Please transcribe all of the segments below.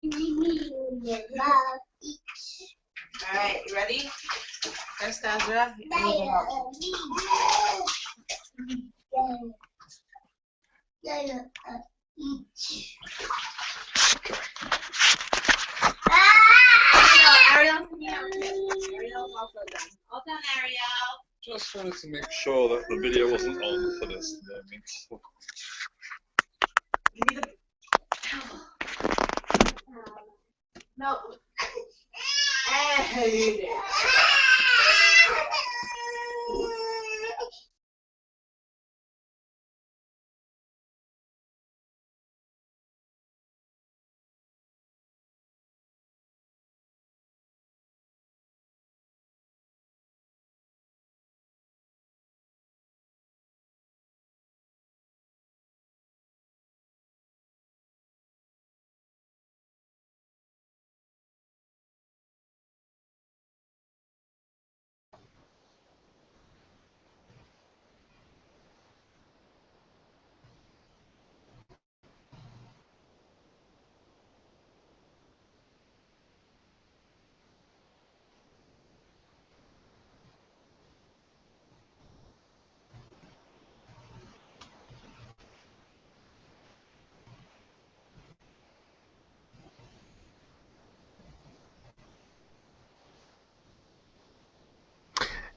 Alright, you ready? Anastasia, I need your help. Ariel, can you help me? Ariel's also done. All done, Ariel. Just wanted to make sure that the video wasn't on for this. You need a towel. No. Hey.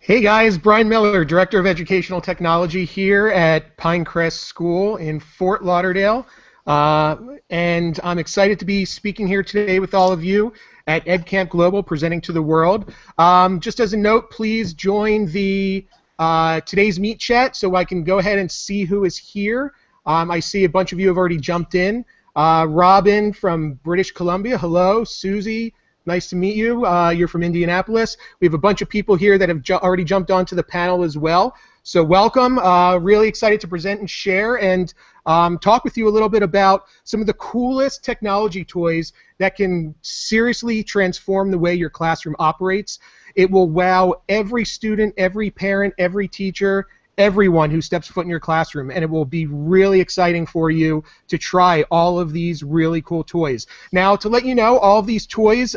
Hey guys, Bryan Miller, Director of Educational Technology here at Pinecrest School in Fort Lauderdale. And I'm excited to be speaking here today with all of you at EdCamp Global, presenting to the world. Just as a note, please join the today's Meet chat so I can go ahead and see who is here. I see a bunch of you have already jumped in. Robin from British Columbia, hello. Susie, nice to meet you. You're from Indianapolis. We have a bunch of people here that have already jumped onto the panel as well. So welcome. Really excited to present and share and talk with you a little bit about some of the coolest technology toys that can seriously transform the way your classroom operates. It will wow every student, every parent, every teacher, everyone who steps foot in your classroom, and it will be really exciting for you to try all of these really cool toys. Now, to let you know, all of these toys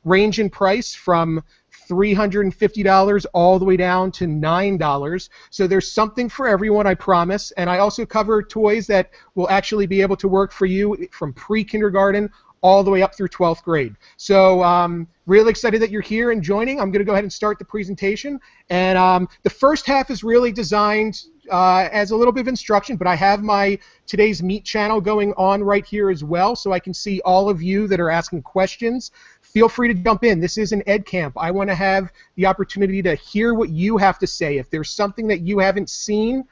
range in price from $350 all the way down to $9. So there's something for everyone, I promise. And I also cover toys that will actually be able to work for you from pre-kindergarten all the way up through 12th grade. So really excited that you're here and joining. I'm going to go ahead and start the presentation. And the first half is really designed as a little bit of instruction, but I have my Today's Meet channel going on right here as well, so I can see all of you that are asking questions. Feel free to jump in. This is an EdCamp. I want to have the opportunity to hear what you have to say. If there's something that you haven't seen,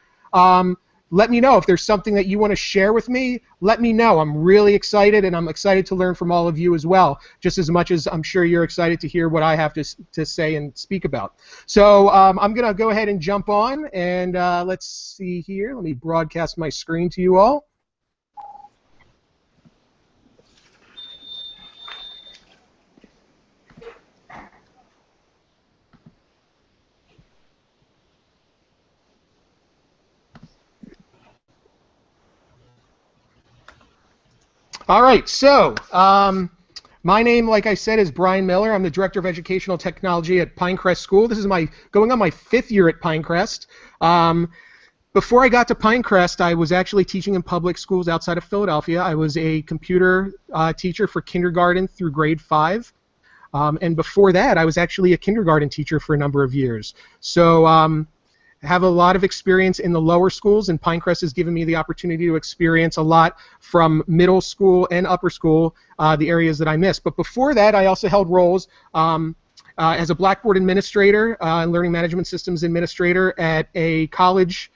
let me know. If there's something that you want to share with me, let me know. I'm really excited, and I'm excited to learn from all of you as well, just as much as I'm sure you're excited to hear what I have to say and speak about. So I'm going to go ahead and jump on, and let's see here. Let me broadcast my screen to you all. All right, so my name, like I said, is Bryan Miller. I'm the Director of Educational Technology at Pinecrest School. This is going on my 5th year at Pinecrest. Before I got to Pinecrest, I was actually teaching in public schools outside of Philadelphia. I was a computer teacher for kindergarten through grade 5. And before that, I was actually a kindergarten teacher for a number of years. So have a lot of experience in the lower schools, and Pinecrest has given me the opportunity to experience a lot from middle school and upper school, the areas that I missed. But before that, I also held roles as a Blackboard administrator and learning management systems administrator at a college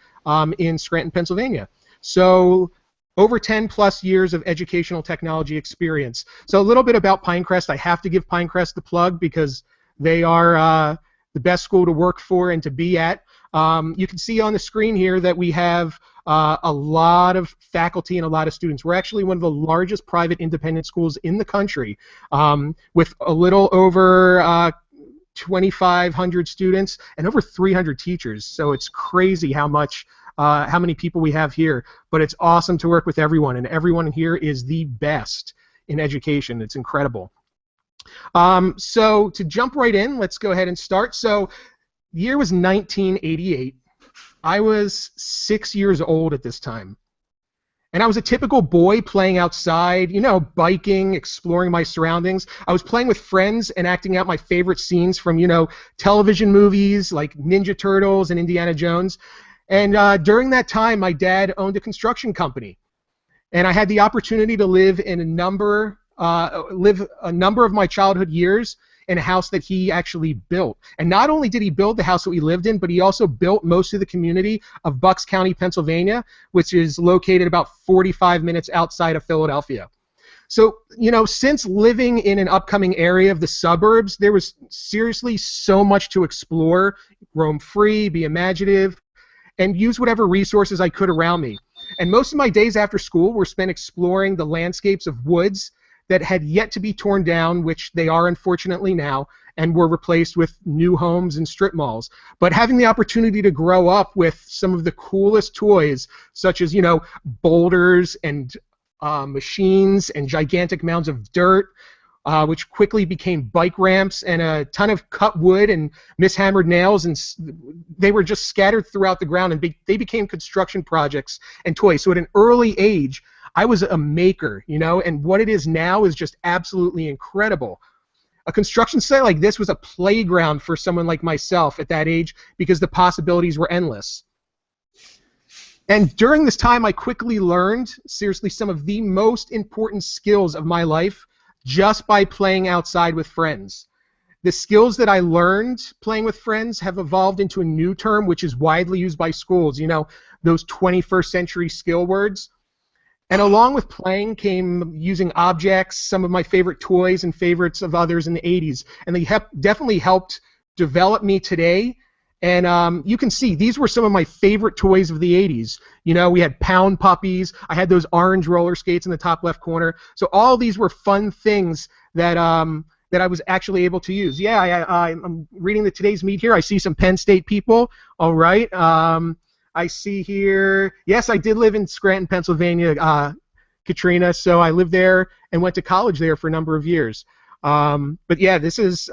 in Scranton, Pennsylvania. So over 10 plus years of educational technology experience. So a little bit about Pinecrest. I have to give Pinecrest the plug because they are the best school to work for and to be at. You can see on the screen here that we have a lot of faculty and a lot of students. We're actually one of the largest private independent schools in the country, with a little over 2,500 students and over 300 teachers. So it's crazy how many people we have here. But it's awesome to work with everyone, and everyone here is the best. in education. It's incredible. So to jump right in, let's go ahead and start. So the year was 1988. I was 6 years old at this time. And I was a typical boy playing outside, you know, biking, exploring my surroundings. I was playing with friends and acting out my favorite scenes from, you know, television movies like Ninja Turtles and Indiana Jones. And during that time, my dad owned a construction company. And I had the opportunity to live a number of my childhood years in a house that he actually built. And not only did he build the house that we lived in, but he also built most of the community of Bucks County, Pennsylvania, which is located about 45 minutes outside of Philadelphia. So, you know, since living in an upcoming area of the suburbs, there was seriously so much to explore, roam free, be imaginative, and use whatever resources I could around me. And most of my days after school were spent exploring the landscapes of woods that had yet to be torn down, which they are unfortunately now, and were replaced with new homes and strip malls. But having the opportunity to grow up with some of the coolest toys, such as, you know, boulders and machines and gigantic mounds of dirt, which quickly became bike ramps, and a ton of cut wood and mishammered nails, and they were just scattered throughout the ground, and they became construction projects and toys. So at an early age, I was a maker, you know, and what it is now is just absolutely incredible. A construction site like this was a playground for someone like myself at that age because the possibilities were endless. And during this time, I quickly learned, seriously, some of the most important skills of my life just by playing outside with friends. The skills that I learned playing with friends have evolved into a new term which is widely used by schools, you know, those 21st century skill words. And along with playing came using objects, some of my favorite toys and favorites of others in the 80s. And they definitely helped develop me today. And you can see these were some of my favorite toys of the 80s. You know, we had Pound Puppies. I had those orange roller skates in the top left corner. So all these were fun things that that I was actually able to use. Yeah, I'm reading the Today's Meet here. I see some Penn State people. All right. I see here, yes, I did live in Scranton, Pennsylvania, Katrina, so I lived there and went to college there for a number of years. But yeah, this is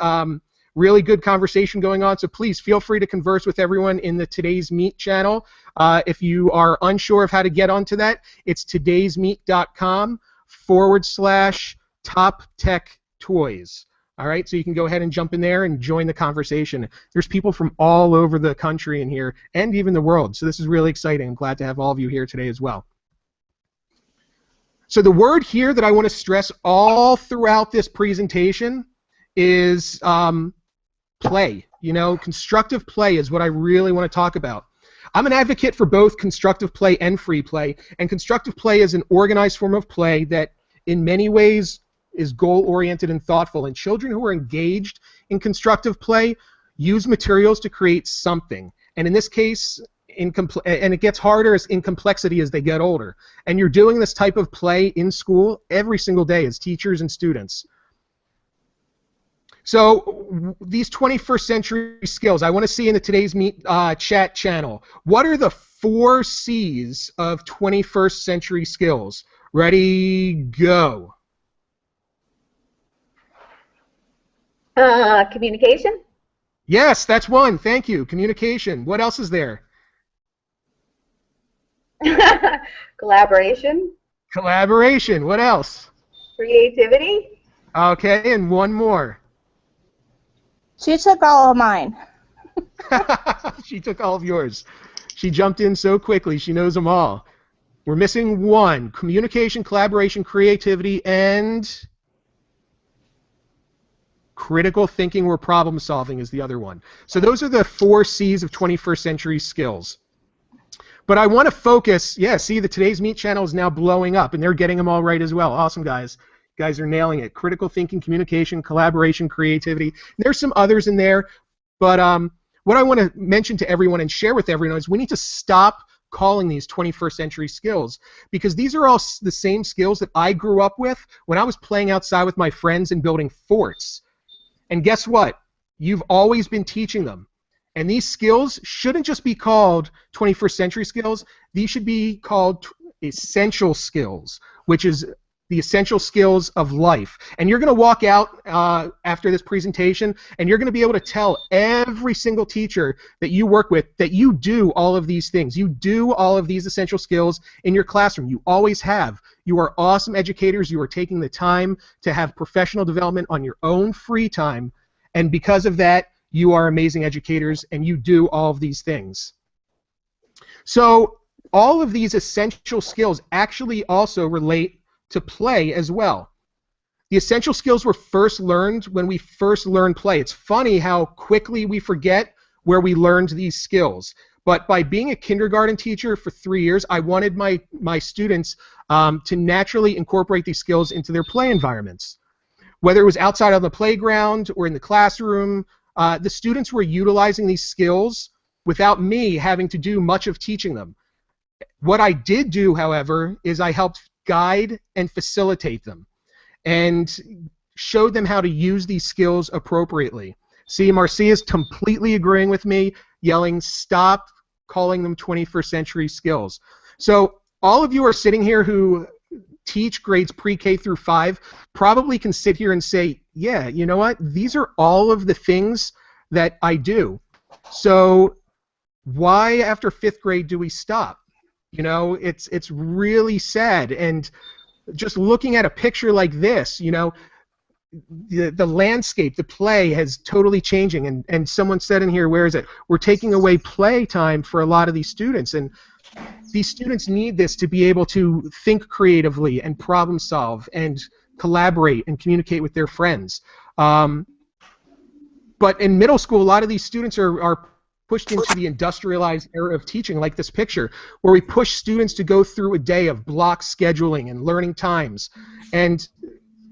really good conversation going on, so please feel free to converse with everyone in the Today's Meet channel. If you are unsure of how to get onto that, it's todaysmeet.com/top-tech-toys. All right, so you can go ahead and jump in there and join the conversation. There's people from all over the country in here, and even the world, so this is really exciting. I'm glad to have all of you here today as well. So the word here that I want to stress all throughout this presentation is play. You know, constructive play is what I really want to talk about. I'm an advocate for both constructive play and free play, and constructive play is an organized form of play that in many ways is goal-oriented and thoughtful, and children who are engaged in constructive play use materials to create something. And in this case, and it gets harder in complexity as they get older. And you're doing this type of play in school every single day as teachers and students. So these 21st century skills, I want to see in the Today's Meet chat channel. What are the 4 C's of 21st century skills? Ready, go. Communication? Yes, that's one. Thank you. Communication. What else is there? Collaboration? Collaboration. What else? Creativity? Okay, and one more. She took all of mine. She took all of yours. She jumped in so quickly. She knows them all. We're missing one. Communication, collaboration, creativity, and critical thinking or problem solving is the other one. So those are the 4 C's of 21st century skills. But I want to focus, yeah, see, the Today's Meet channel is now blowing up, and they're getting them all right as well. Awesome, guys. You guys are nailing it. Critical thinking, communication, collaboration, creativity. There's some others in there, but what I want to mention to everyone and share with everyone is we need to stop calling these 21st century skills, because these are all the same skills that I grew up with when I was playing outside with my friends and building forts. And guess what? You've always been teaching them. And these skills shouldn't just be called 21st century skills. These should be called essential skills, which is the essential skills of life. And you're going to walk out after this presentation, and you're going to be able to tell every single teacher that you work with that you do all of these things. You do all of these essential skills in your classroom. You always have. You are awesome educators. You are taking the time to have professional development on your own free time, and because of that, you are amazing educators, and you do all of these things. So all of these essential skills actually also relate to play as well. The essential skills were first learned when we first learned play. It's funny how quickly we forget where we learned these skills. But by being a kindergarten teacher for 3 years, I wanted my students to naturally incorporate these skills into their play environments. Whether it was outside on the playground or in the classroom, the students were utilizing these skills without me having to do much of teaching them. What I did do, however, is I helped guide and facilitate them and showed them how to use these skills appropriately. See, Marcia's completely agreeing with me, yelling, "Stop calling them 21st century skills." So all of you are sitting here who teach grades pre-K through 5 probably can sit here and say, yeah, you know what? These are all of the things that I do. So why after 5th grade do we stop? You know, it's really sad. And just looking at a picture like this, you know, the landscape, the play has totally changing. And someone said in here, where is it? We're taking away play time for a lot of these students. And these students need this to be able to think creatively and problem solve and collaborate and communicate with their friends. But in middle school, a lot of these students are pushed into the industrialized era of teaching, like this picture, where we push students to go through a day of block scheduling and learning times. And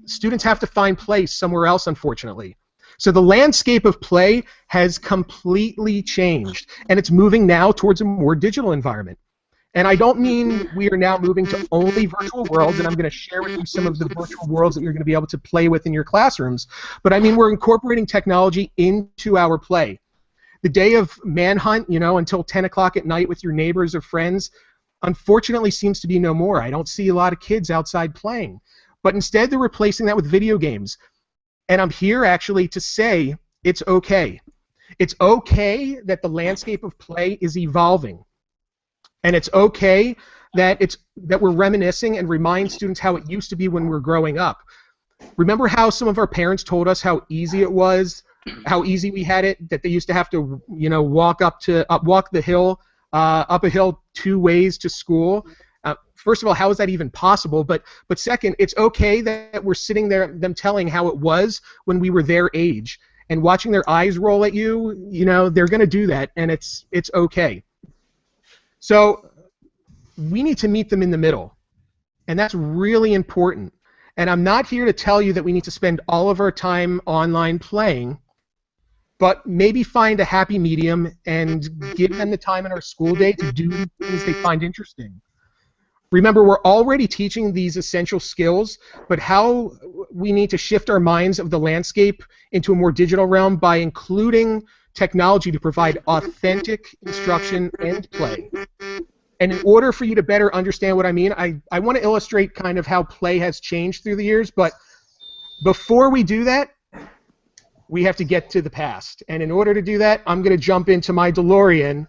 students have to find play somewhere else, unfortunately. So the landscape of play has completely changed, and it's moving now towards a more digital environment. And I don't mean we are now moving to only virtual worlds, and I'm going to share with you some of the virtual worlds that you're going to be able to play with in your classrooms, but I mean we're incorporating technology into our play. The day of manhunt, you know, until 10 o'clock at night with your neighbors or friends, unfortunately seems to be no more. I don't see a lot of kids outside playing. But instead they're replacing that with video games. And I'm here actually to say it's okay. It's okay that the landscape of play is evolving. And it's okay that we're reminiscing and remind students how it used to be when we were growing up. Remember how some of our parents told us how easy it was, how easy we had it, that they used to have to, you know, walk up a hill 2 ways to school. First of all, how is that even possible? But second, it's okay that we're sitting there, them telling how it was when we were their age, and watching their eyes roll at you. You know, they're going to do that, and it's okay. So we need to meet them in the middle, and that's really important. And I'm not here to tell you that we need to spend all of our time online playing, but maybe find a happy medium and give them the time in our school day to do things they find interesting. Remember, we're already teaching these essential skills, but how we need to shift our minds of the landscape into a more digital realm by including technology to provide authentic instruction and play. And in order for you to better understand what I mean, I want to illustrate kind of how play has changed through the years, but before we do that, we have to get to the past. And in order to do that, I'm going to jump into my DeLorean,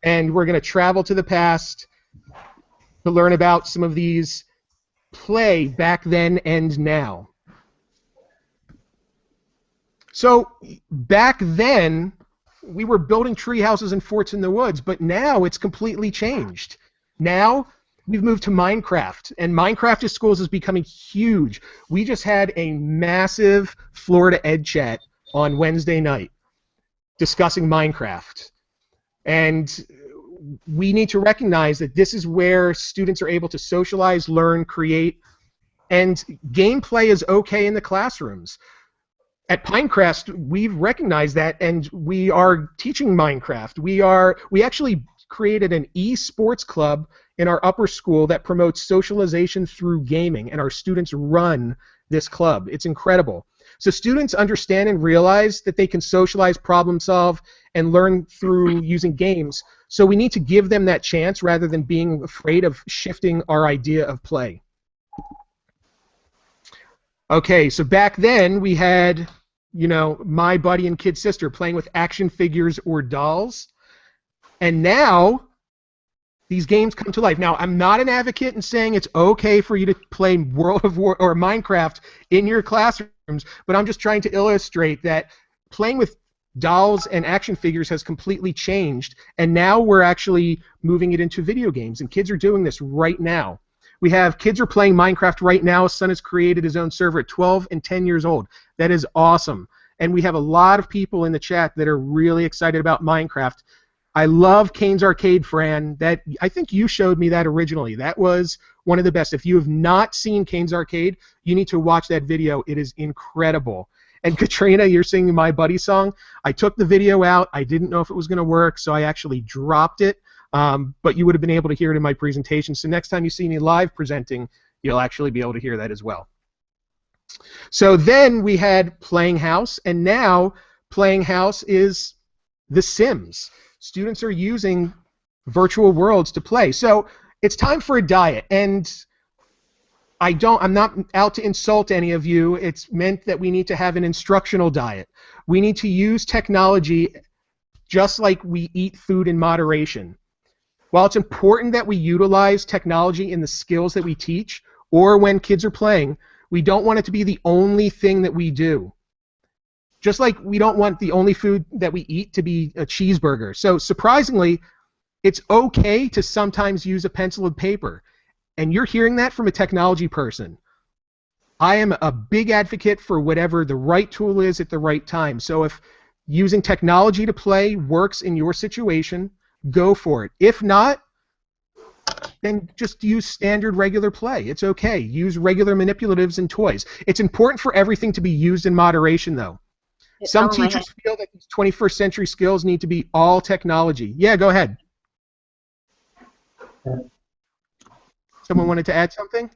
and we're going to travel to the past to learn about some of these play back then and now. So back then, we were building tree houses and forts in the woods, but now it's completely changed. Now we've moved to Minecraft, and Minecraft at schools is becoming huge. We just had a massive Florida Ed chat on Wednesday night discussing Minecraft. And we need to recognize that this is where students are able to socialize, learn, create, and gameplay is okay in the classrooms. At Pinecrest, we've recognized that, and we are teaching Minecraft. We actually created an esports club in our upper school that promotes socialization through gaming, and our students run this club. It's incredible. So students understand and realize that they can socialize, problem solve, and learn through using games. So we need to give them that chance rather than being afraid of shifting our idea of play. Okay, so back then we had, my buddy and kid sister playing with action figures or dolls. And now these games come to life. Now, I'm not an advocate in saying it's okay for you to play World of War or Minecraft in your classrooms, but I'm just trying to illustrate that playing with dolls and action figures has completely changed, and now we're actually moving it into video games, and kids are doing this right now. We have kids are playing Minecraft right now. Son has created his own server at 12 and 10 years old. That is awesome. And we have a lot of people in the chat that are really excited about Minecraft. I love Kane's Arcade, Fran. I think you showed me that originally. That was one of the best. If you have not seen Kane's Arcade, you need to watch that video. It is incredible. And Katrina, you're singing My Buddy song. I took the video out. I didn't know if it was going to work, so I actually dropped it. But you would have been able to hear it in my presentation. So next time you see me live presenting, you'll actually be able to hear that as well. So then we had Playing House, and now Playing House is The Sims. Students are using virtual worlds to play. So it's time for a diet, and I'm not out to insult any of you. It's meant that we need to have an instructional diet. We need to use technology just like we eat food in moderation. While it's important that we utilize technology in the skills that we teach or when kids are playing, we don't want it to be the only thing that we do. Just like we don't want the only food that we eat to be a cheeseburger. So surprisingly, it's okay to sometimes use a pencil and paper. And you're hearing that from a technology person. I am a big advocate for whatever the right tool is at the right time. So if using technology to play works in your situation, go for it. If not, then just use standard regular play. It's okay. Use regular manipulatives and toys. It's important for everything to be used in moderation, though. Some teachers feel that these 21st century skills need to be all technology. Yeah, go ahead. Someone wanted to add something?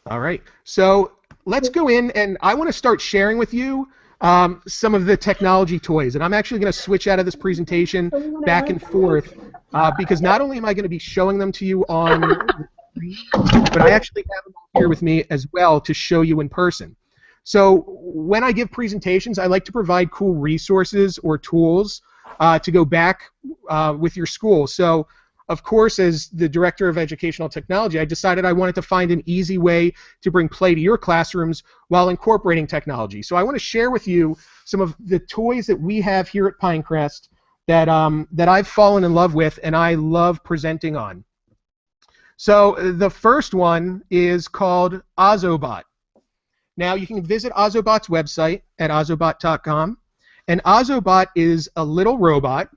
All right. So let's go in, and I want to start sharing with you some of the technology toys. And I'm actually going to switch out of this presentation back and forth because not only am I going to be showing them to you on the screen, but I actually have them here with me as well to show you in person. So when I give presentations, I like to provide cool resources or tools to go back with your school. So, of course, as the Director of Educational Technology, I decided I wanted to find an easy way to bring play to your classrooms while incorporating technology. So I want to share with you some of the toys that we have here at Pinecrest that I've fallen in love with and I love presenting on. So the first one is called Ozobot. Now you can visit Ozobot's website at ozobot.com, and Ozobot is a little robot,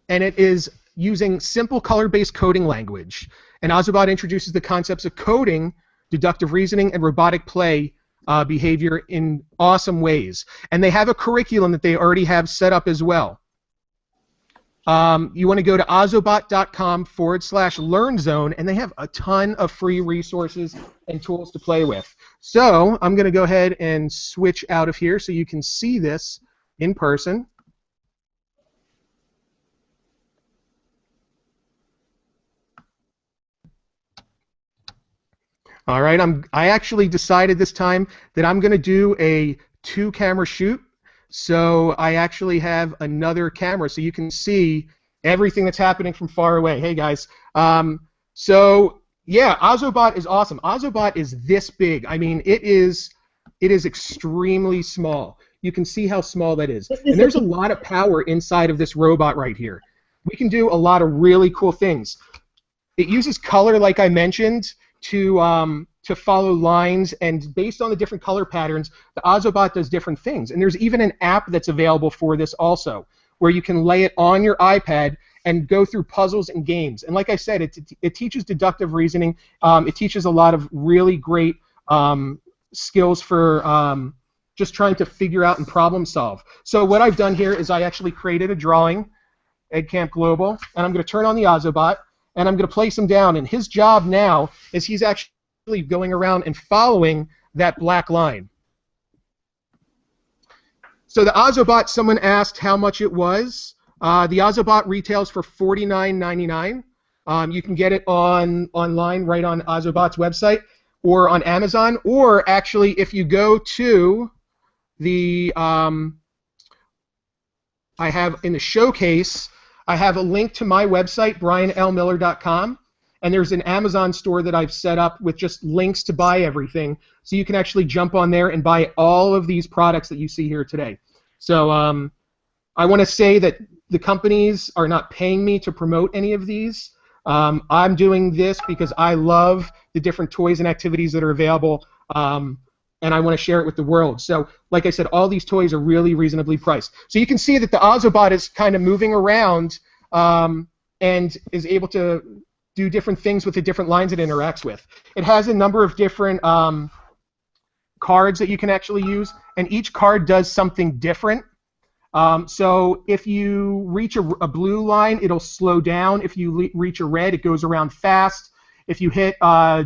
and it is using simple color-based coding language. And Ozobot introduces the concepts of coding, deductive reasoning, and robotic play behavior in awesome ways. And they have a curriculum that they already have set up as well. You want to go to ozobot.com/learnzone, and they have a ton of free resources and tools to play with. So I'm going to go ahead and switch out of here so you can see this in person. All right, I actually decided this time that I'm going to do a 2-camera shoot. So I actually have another camera so you can see everything that's happening from far away. Hey guys. So yeah, Ozobot is awesome. Ozobot is this big. I mean, it is extremely small. You can see how small that is. And there's a lot of power inside of this robot right here. We can do a lot of really cool things. It uses color, like I mentioned, to follow lines, and based on the different color patterns, the Ozobot does different things. And there's even an app that's available for this also, where you can lay it on your iPad and go through puzzles and games. And like I said, it teaches deductive reasoning. It teaches a lot of really great skills for just trying to figure out and problem solve. So what I've done here is I actually created a drawing, EdCamp Global, and I'm going to turn on the Ozobot, and I'm going to place him down. And his job now is he's actually going around and following that black line. So the Ozobot, someone asked how much it was. The Ozobot retails for $49.99. You can get it online right on Ozobot's website or on Amazon, or actually if you go to the I have in the showcase, I have a link to my website, bryanlmiller.com, and there's an Amazon store that I've set up with just links to buy everything, so you can actually jump on there and buy all of these products that you see here today. So I want to say that the companies are not paying me to promote any of these. I'm doing this because I love the different toys and activities that are available, and I want to share it with the world. So, like I said, all these toys are really reasonably priced. So you can see that the Ozobot is kind of moving around and is able to do different things with the different lines it interacts with. It has a number of different cards that you can actually use, and each card does something different. So if you reach a blue line, it'll slow down. If you reach a red, it goes around fast. If you hit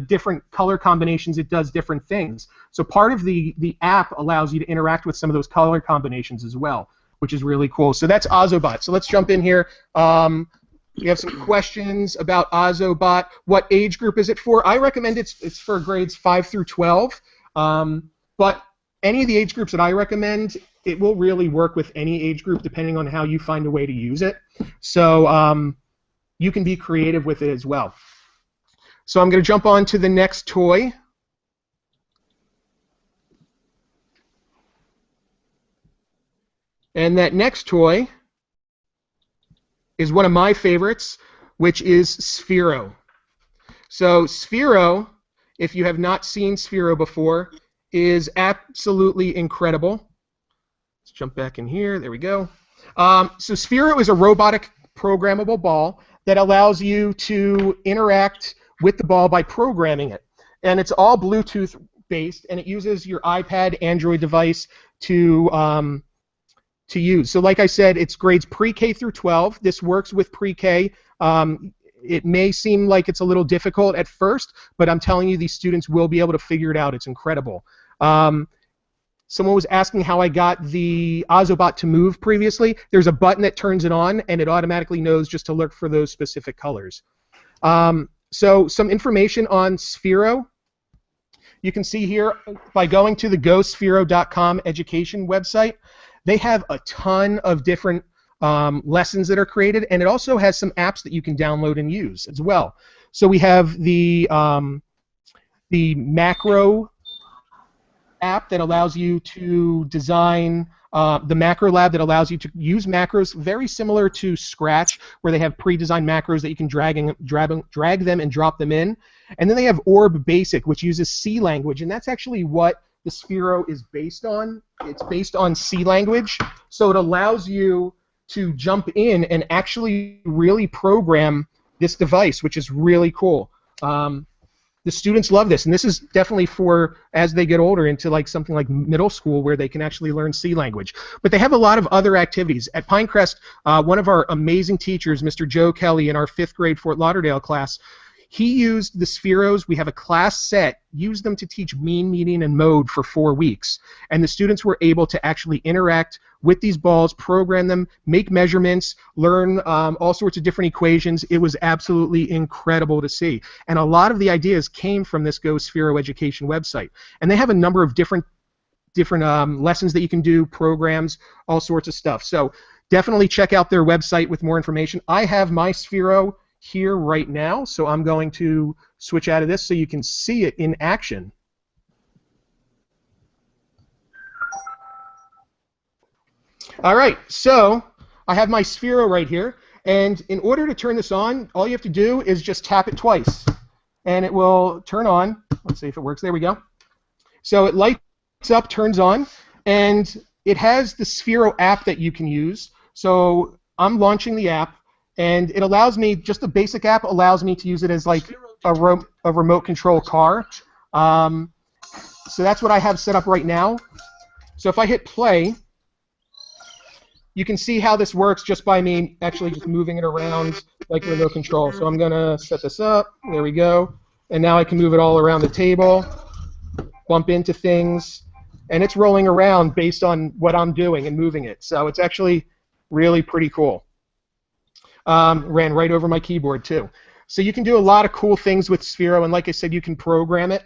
different color combinations, it does different things. So part of the app allows you to interact with some of those color combinations as well, which is really cool. So that's Ozobot. So let's jump in here. We have some questions about Ozobot. What age group is it for? I recommend it's for grades 5 through 12. But any of the age groups that I recommend, it will really work with any age group depending on how you find a way to use it. So you can be creative with it as well. So I'm going to jump on to the next toy. And that next toy is one of my favorites, which is Sphero. So Sphero, if you have not seen Sphero before, is absolutely incredible. Let's jump back in here. There we go. So Sphero is a robotic programmable ball that allows you to interact with the ball by programming it. And it's all Bluetooth based, and it uses your iPad, Android device to use. So like I said, it's grades pre-K through 12. This works with pre-K. It may seem like it's a little difficult at first, but I'm telling you, these students will be able to figure it out. It's incredible. Someone was asking how I got the Ozobot to move previously. There's a button that turns it on, and it automatically knows just to look for those specific colors. So some information on Sphero. You can see here by going to the gosphero.com education website, they have a ton of different lessons that are created, and it also has some apps that you can download and use as well. So we have the macro app that allows you to design the macro lab that allows you to use macros very similar to Scratch, where they have pre-designed macros that you can drag them and drop them in. And then they have Orb Basic, which uses C language, and that's actually what the Sphero is based on. It's based on C language, so it allows you to jump in and actually really program this device, which is really cool. The students love this, and this is definitely for as they get older into like something like middle school where they can actually learn C language. But they have a lot of other activities. At Pinecrest, one of our amazing teachers, Mr. Joe Kelly, in our 5th grade Fort Lauderdale class, he used the Spheros. We have a class set, used them to teach mean, median, and mode for 4 weeks. And the students were able to actually interact with these balls, program them, make measurements, learn all sorts of different equations. It was absolutely incredible to see. And a lot of the ideas came from this Go Sphero Education website. And they have a number of different lessons that you can do, programs, all sorts of stuff. So definitely check out their website with more information. I have my Sphero here right now, so I'm going to switch out of this so you can see it in action. All right, so I have my Sphero right here, and in order to turn this on, all you have to do is just tap it twice, and it will turn on. Let's see if it works. There we go. So it lights up, turns on, and it has the Sphero app that you can use. So I'm launching the app, and it allows me, just the basic app allows me to use it as like a remote control car. So that's what I have set up right now. So if I hit play, you can see how this works just by me actually just moving it around like remote control. So I'm going to set this up. There we go. And now I can move it all around the table, bump into things, and it's rolling around based on what I'm doing and moving it. So it's actually really pretty cool. Ran right over my keyboard too. So you can do a lot of cool things with Sphero, and like I said, you can program it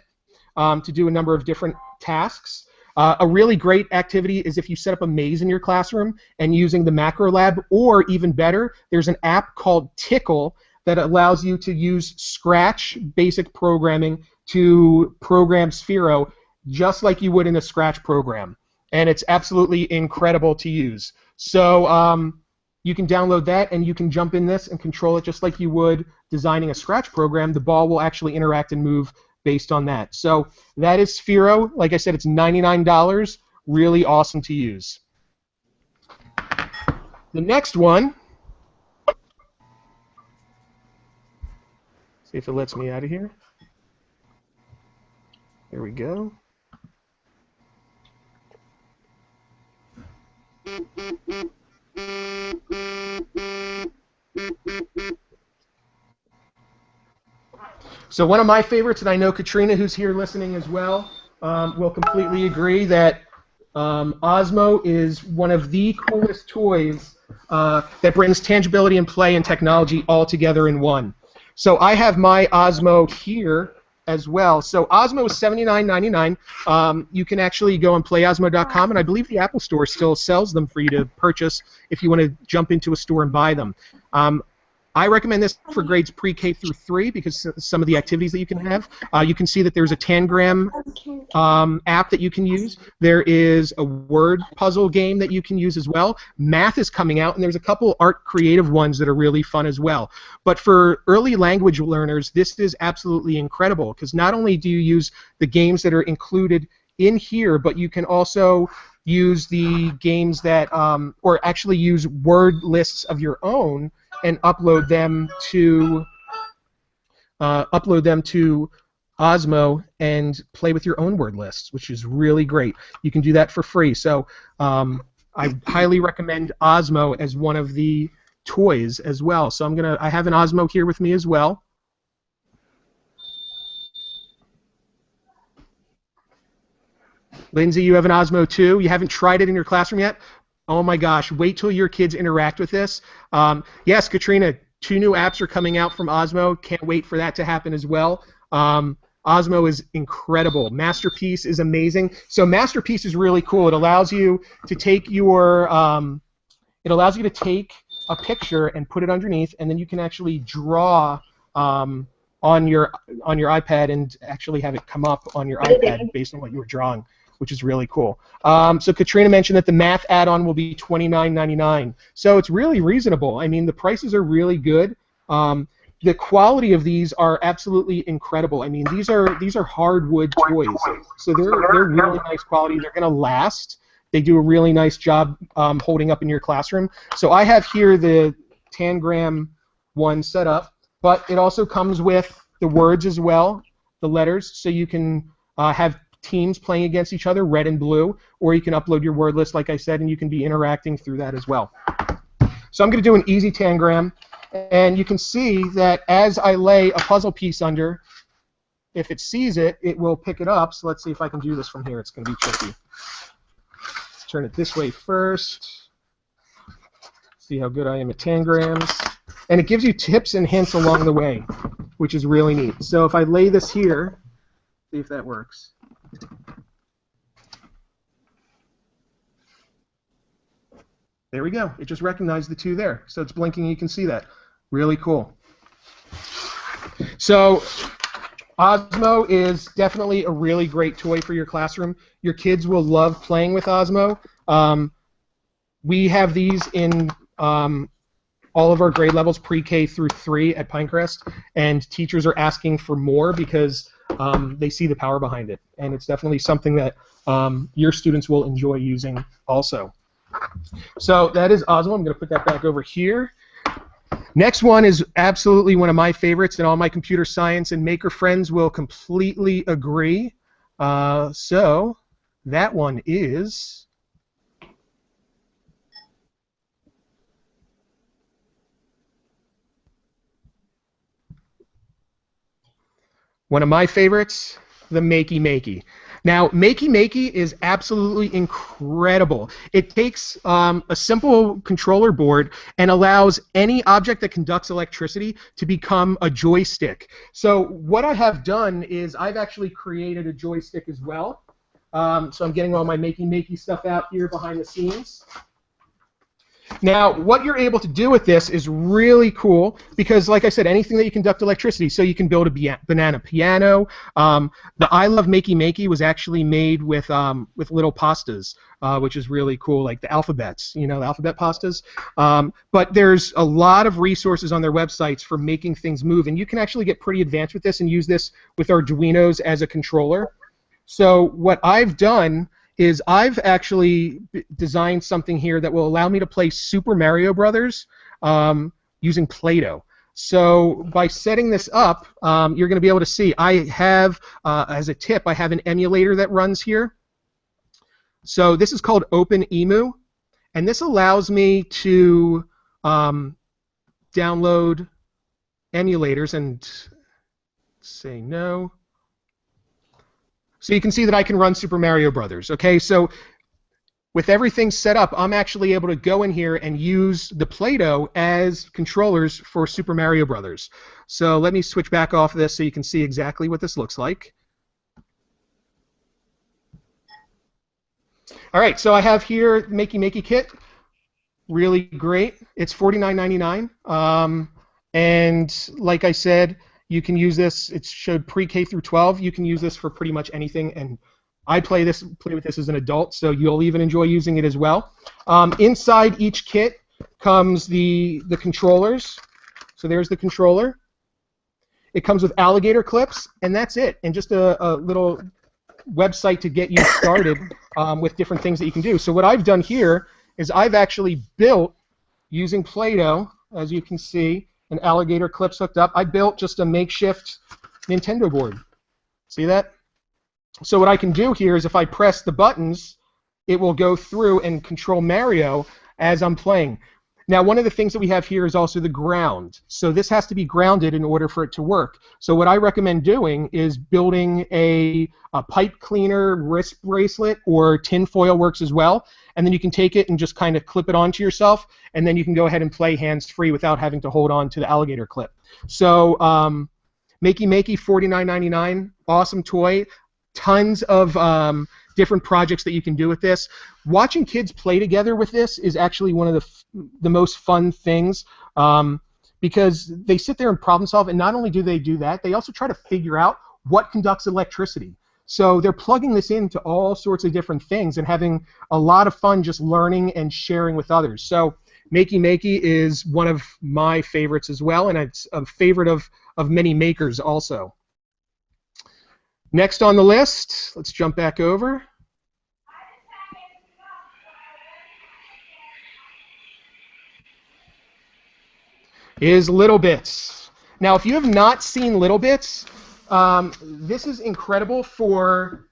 to do a number of different tasks. A really great activity is if you set up a maze in your classroom and using the Macro Lab, or even better, there's an app called Tickle that allows you to use Scratch basic programming to program Sphero just like you would in a Scratch program. And it's absolutely incredible to use. So you can download that and you can jump in this and control it just like you would designing a Scratch program. The ball will actually interact and move based on that. So that is Sphero. Like I said, it's $99. Really awesome to use. The next one, see if it lets me out of here. There we go. So one of my favorites, and I know Katrina, who's here listening as well, will completely agree that Osmo is one of the coolest toys that brings tangibility and play and technology all together in one. So I have my Osmo here as well. So Osmo is $79.99. You can actually go on playosmo.com, and I believe the Apple Store still sells them for you to purchase if you want to jump into a store and buy them. I recommend this for grades pre-K through 3 because some of the activities that you can have. You can see that there's a Tangram app that you can use. There is a word puzzle game that you can use as well. Math is coming out, and there's a couple art creative ones that are really fun as well. But for early language learners, this is absolutely incredible because not only do you use the games that are included in here, but you can also use the games that, or actually use word lists of your own and upload them to Osmo and play with your own word lists, which is really great. You can do that for free. So I highly recommend Osmo as one of the toys as well. So I have an Osmo here with me as well. Lindsay, you have an Osmo too. You haven't tried it in your classroom yet? Oh my gosh, wait till your kids interact with this. Yes, Katrina, 2 new apps are coming out from Osmo. Can't wait for that to happen as well. Osmo is incredible. Masterpiece is amazing. So Masterpiece is really cool. It allows you to take your a picture and put it underneath, and then you can actually draw on your iPad and actually have it come up on your iPad based on what you were drawing, which is really cool. So Katrina mentioned that the math add-on will be $29.99. So it's really reasonable. I mean, the prices are really good. The quality of these are absolutely incredible. I mean, these are hardwood toys, so they're really nice quality. They're going to last. They do a really nice job holding up in your classroom. So I have here the Tangram one set up, but it also comes with the words as well, the letters, so you can have teams playing against each other, red and blue, or you can upload your word list, like I said, and you can be interacting through that as well. So I'm going to do an easy Tangram, and you can see that as I lay a puzzle piece under, if it sees it, it will pick it up. So let's see if I can do this from here. It's going to be tricky. Let's turn it this way first. See how good I am at Tangrams. And it gives you tips and hints along the way, which is really neat. So if I lay this here, see if that works. There we go. It just recognized the 2 there. So it's blinking, you can see that. Really cool. So Osmo is definitely a really great toy for your classroom. Your kids will love playing with Osmo. We have these in all of our grade levels, pre-K through 3 at Pinecrest, and teachers are asking for more because they see the power behind it. And it's definitely something that your students will enjoy using also. So that is Osmo. I'm going to put that back over here. Next one is absolutely one of my favorites, and all my computer science and maker friends will completely agree. So that one is one of my favorites. the Makey Makey. Now, Makey Makey is absolutely incredible. It takes a simple controller board and allows any object that conducts electricity to become a joystick. So what I have done is I've actually created a joystick as well. So I'm getting all my Makey Makey stuff out here behind the scenes. Now, what you're able to do with this is really cool because, like I said, anything that you conduct electricity, so you can build a banana piano. The I Love Makey Makey was actually made with little pastas, which is really cool, like the alphabets, you know, the alphabet pastas. But there's a lot of resources on their websites for making things move, and you can actually get pretty advanced with this and use this with Arduinos as a controller. So what I've done is I've actually designed something here that will allow me to play Super Mario Brothers using Play-Doh. So by setting this up, you're going to be able to see I have, as a tip, I have an emulator that runs here. So this is called OpenEmu, and this allows me to download emulators and say no. So you can see that I can run Super Mario Brothers. Okay, so with everything set up, I'm actually able to go in here and use the Play-Doh as controllers for Super Mario Brothers. So let me switch back off this so you can see exactly what this looks like. All right, so I have here Makey Makey kit. Really great. It's $49.99. And like I said, you can use this. It's showed pre-K through 12. You can use this for pretty much anything, and I play with this as an adult, so you'll even enjoy using it as well. Inside each kit comes the controllers. So there's the controller. It comes with alligator clips, and that's it. And just a little website to get you started with different things that you can do. So what I've done here is I've actually built, using Play-Doh, as you can see, and alligator clips hooked up, I built just a makeshift Nintendo board. See that? So what I can do here is if I press the buttons, it will go through and control Mario as I'm playing. Now, one of the things that we have here is also the ground. So this has to be grounded in order for it to work. So what I recommend doing is building a pipe cleaner wrist bracelet, or tinfoil works as well. And then you can take it and just kind of clip it onto yourself, and then you can go ahead and play hands-free without having to hold on to the alligator clip. So Makey Makey, $49.99, awesome toy. Tons of different projects that you can do with this. Watching kids play together with this is actually one of the most fun things because they sit there and problem solve, and not only do they do that, they also try to figure out what conducts electricity. So they're plugging this into all sorts of different things and having a lot of fun just learning and sharing with others. So Makey Makey is one of my favorites as well, and it's a favorite of many makers also. Next on the list, let's jump back over. Is Little Bits. Now, if you have not seen Little Bits, this is incredible for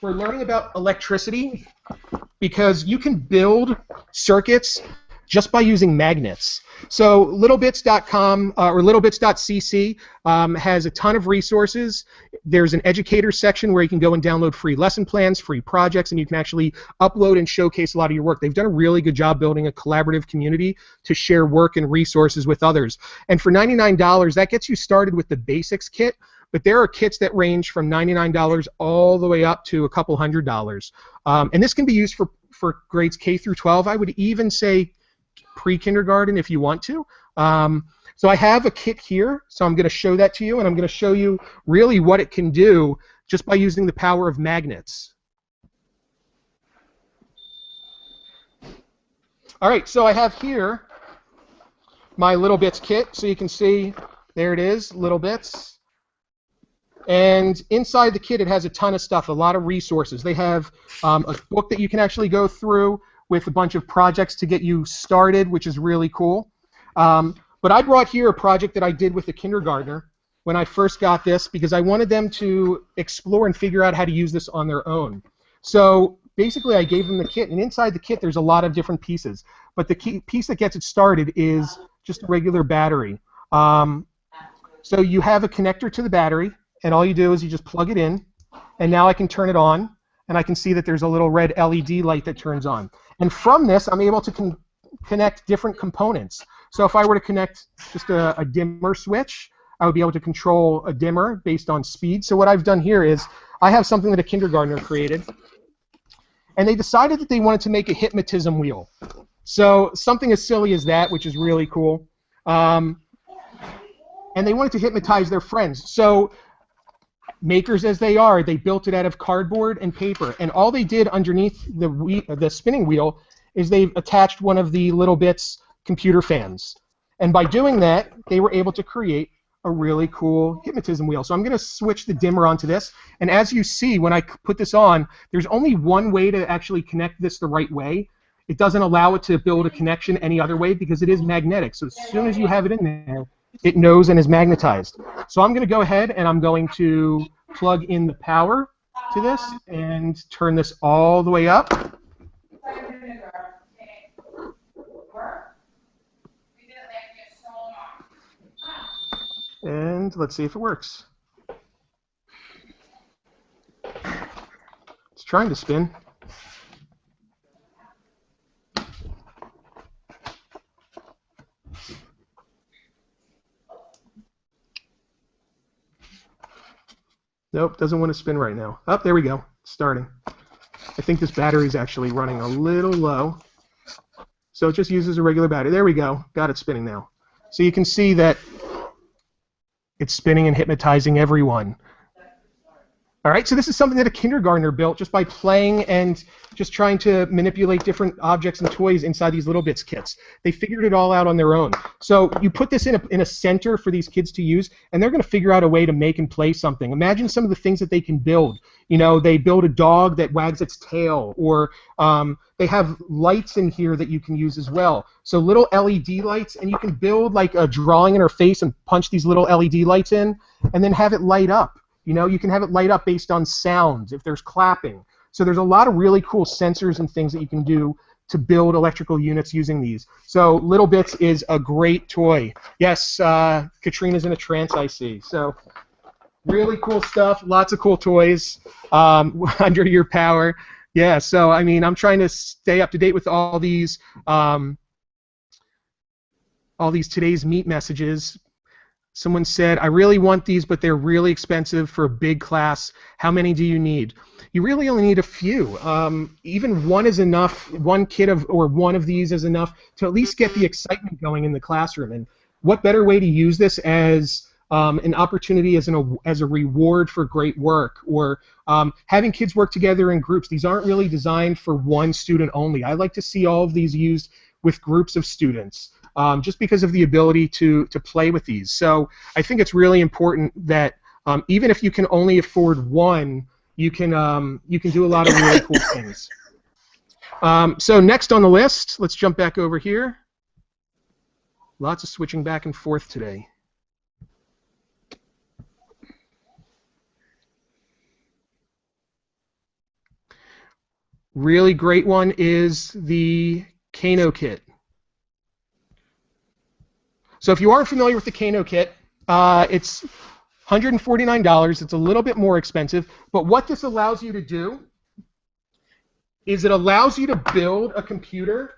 learning about electricity because you can build circuits just by using magnets. So littlebits.com or littlebits.cc has a ton of resources. There's an educator section where you can go and download free lesson plans, free projects, and you can actually upload and showcase a lot of your work. They've done a really good job building a collaborative community to share work and resources with others. And for $99, that gets you started with the basics kit, but there are kits that range from $99 all the way up to a couple $100. And this can be used for grades K through 12. I would even say pre-kindergarten if you want to. So I have a kit here, so I'm going to show that to you, and I'm going to show you really what it can do just by using the power of magnets. All right, so I have here my Little Bits kit, so you can see there it is, Little Bits. And inside the kit it has a ton of stuff, a lot of resources. They have a book that you can actually go through with a bunch of projects to get you started, which is really cool. But I brought here a project that I did with a kindergartner when I first got this because I wanted them to explore and figure out how to use this on their own. So basically I gave them the kit, and inside the kit there's a lot of different pieces. But the key piece that gets it started is just a regular battery. So you have a connector to the battery, and all you do is you just plug it in, and now I can turn it on, and I can see that there's a little red LED light that turns on. And from this, I'm able to connect different components. So if I were to connect just a dimmer switch, I would be able to control a dimmer based on speed. So what I've done here is I have something that a kindergartner created, and they decided that they wanted to make a hypnotism wheel. So something as silly as that, which is really cool. And they wanted to hypnotize their friends. So makers as they are, they built it out of cardboard and paper. And all they did underneath the spinning wheel is they've attached one of the Little Bits computer fans. And by doing that, they were able to create a really cool hypnotism wheel. So I'm going to switch the dimmer onto this. And as you see, when I put this on, there's only one way to actually connect this the right way. It doesn't allow it to build a connection any other way because it is magnetic. So as soon as you have it in there, it knows and is magnetized. So I'm going to go ahead and I'm going to plug in the power to this and turn this all the way up. And let's see if it works. It's trying to spin. Nope, doesn't want to spin right now. Oh, there we go. It's starting. I think this battery is actually running a little low. So it just uses a regular battery. There we go. Got it spinning now. So you can see that it's spinning and hypnotizing everyone. All right, so this is something that a kindergartner built just by playing and just trying to manipulate different objects and toys inside these Little Bits kits. They figured it all out on their own. So you put this in a center for these kids to use, and they're going to figure out a way to make and play something. Imagine some of the things that they can build. You know, they build a dog that wags its tail, or they have lights in here that you can use as well. So little LED lights, and you can build like a drawing interface and punch these little LED lights in, and then have it light up. You know, you can have it light up based on sounds, if there's clapping. So there's a lot of really cool sensors and things that you can do to build electrical units using these. So Little Bits is a great toy. Yes, Katrina's in a trance, I see. So really cool stuff, lots of cool toys under your power. Yeah, so I mean, I'm trying to stay up to date with all these today's meet messages. Someone said, I really want these, but they're really expensive for a big class. How many do you need? You really only need a few. Even one is enough. One kit or one of these is enough to at least get the excitement going in the classroom. And what better way to use this as an opportunity as a reward for great work, or having kids work together in groups. These aren't really designed for one student only. I like to see all of these used with groups of students. Just because of the ability to play with these. So I think it's really important that even if you can only afford one, you can do a lot of really cool things. So next on the list, let's jump back over here. Lots of switching back and forth today. Really great one is the Kano kit. So if you aren't familiar with the Kano kit, it's $149. It's a little bit more expensive, but what this allows you to do is it allows you to build a computer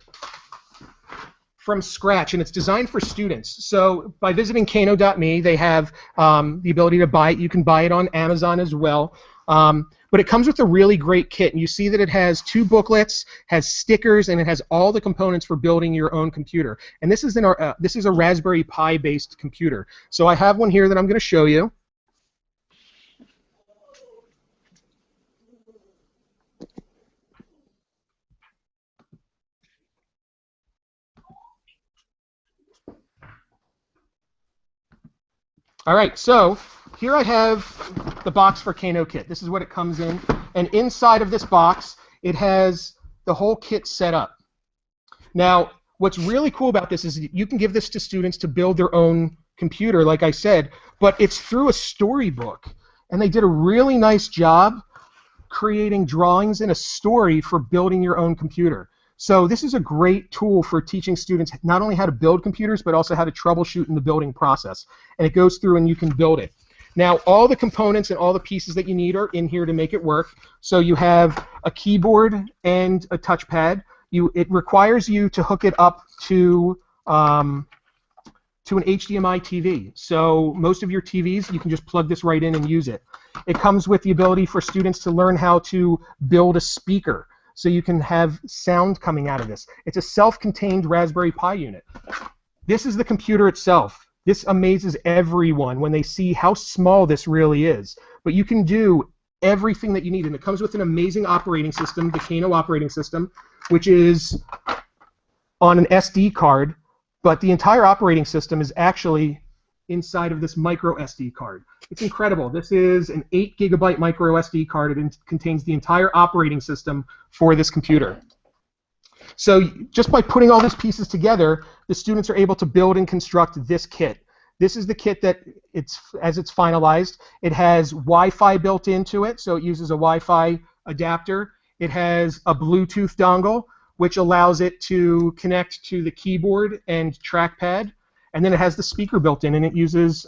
from scratch, and it's designed for students. So by visiting Kano.me, they have the ability to buy it. You can buy it on Amazon as well. But it comes with a really great kit, and you see that it has 2 booklets, has stickers, and it has all the components for building your own computer. And this is a Raspberry Pi based computer. So I have one here that I'm going to show you. All right, so here I have the box for Kano kit. This is what it comes in. And inside of this box, it has the whole kit set up. Now, what's really cool about this is you can give this to students to build their own computer, like I said, but it's through a storybook. And they did a really nice job creating drawings and a story for building your own computer. So this is a great tool for teaching students not only how to build computers, but also how to troubleshoot in the building process. And it goes through and you can build it. Now, all the components and all the pieces that you need are in here to make it work. So you have a keyboard and a touchpad. It requires you to hook it up to an HDMI TV. So most of your TVs, you can just plug this right in and use it. It comes with the ability for students to learn how to build a speaker, so you can have sound coming out of this. It's a self-contained Raspberry Pi unit. This is the computer itself. This amazes everyone when they see how small this really is. But you can do everything that you need, and it comes with an amazing operating system, the Kano operating system, which is on an SD card, but the entire operating system is actually inside of this micro SD card. It's incredible. This is an 8 GB micro SD card. It contains the entire operating system for this computer. So just by putting all these pieces together, the students are able to build and construct this kit. This is the kit that as it's finalized. It has Wi-Fi built into it, so it uses a Wi-Fi adapter. It has a Bluetooth dongle, which allows it to connect to the keyboard and trackpad. And then it has the speaker built in, and it uses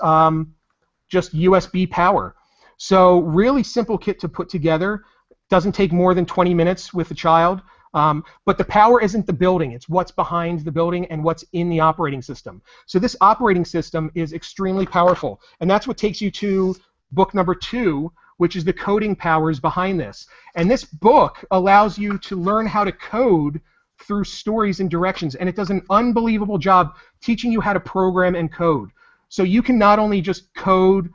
just USB power. So really simple kit to put together. Doesn't take more than 20 minutes with a child. But the power isn't the building. It's what's behind the building and what's in the operating system. So this operating system is extremely powerful. And that's what takes you to book number 2, which is the coding powers behind this. And this book allows you to learn how to code through stories and directions. And it does an unbelievable job teaching you how to program and code. So you can not only just code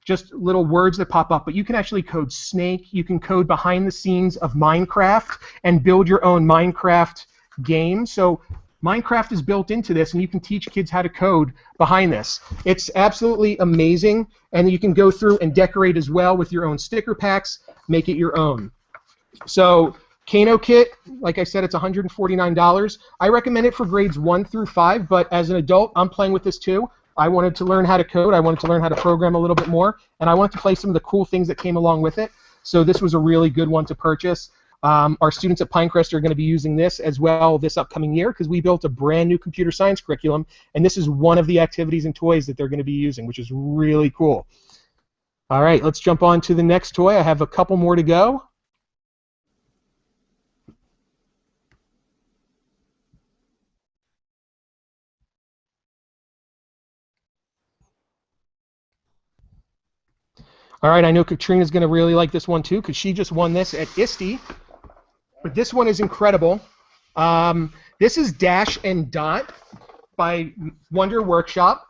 just little words that pop up, but you can actually code Snake. You can code behind the scenes of Minecraft and build your own Minecraft game. So Minecraft is built into this, and you can teach kids how to code behind this. It's absolutely amazing, and you can go through and decorate as well with your own sticker packs, make it your own. So Kano kit, like I said, it's $149. I recommend it for grades 1 through 5, but as an adult, I'm playing with this too. I wanted to learn how to code, I wanted to learn how to program a little bit more, and I wanted to play some of the cool things that came along with it. So this was a really good one to purchase. Our students at Pinecrest are going to be using this as well this upcoming year, because we built a brand new computer science curriculum, and this is one of the activities and toys that they're going to be using, which is really cool. All right, let's jump on to the next toy. I have a couple more to go. All right, I know Katrina's going to really like this one too, because she just won this at ISTE. But this one is incredible. This is Dash and Dot by Wonder Workshop.